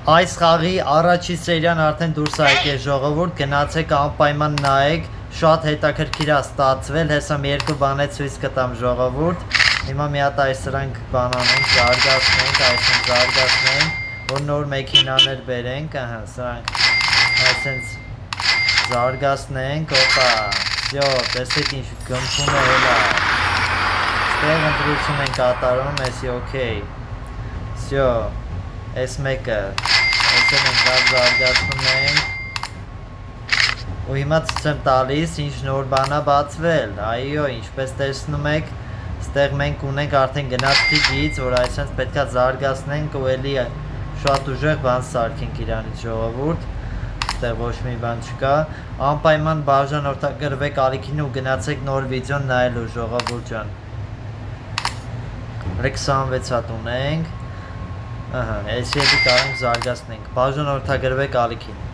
Այս խաղի առաջի սերիան արդեն դուրս է եկել ժողովուրդ, գնացեք անպայման նայեք, շատ հետաքրքիր է ստացվել, հեսա մի երկու բան է ցույց կտամ ժողովուրդ, հիմա մի հատ այս սրանք բան անենք, զարգացնենք, այսինքն զարգացնենք, որ նոր մեքենաներ բերենք, ահա, սրանք այսինքն զարգացնենք, օպա, всё, տեսեք ինչ գմփում է հելա, ստեղ ընտրություն ենք կատարում, էսի օքեյ, всё, այս մեկը, այսօր ենք լավ զարգացնում ենք, ու հիմա ցույց եմ տալիս, ինչ նոր բան է բացվել, այո, ինչպես տեսնում եք, ստեղ մենք ունենք արդեն գնացքի գիծ, որ այսինքն պետք է զարգացնենք ու էլի շատ ուժեղ բան սարքենք իրանից ժողովուրդ, ստեղ ոչ մի բան չկա, անպայման բաժանորդագրվեք ալիքին ու գնացեք նոր վիդեոն նայելու ժողովուրդ ջան, 26 հատ ունենք, ահա, այսի էլի կարող ենք զարգացնենք, բաժանորդագրվեք ալիքին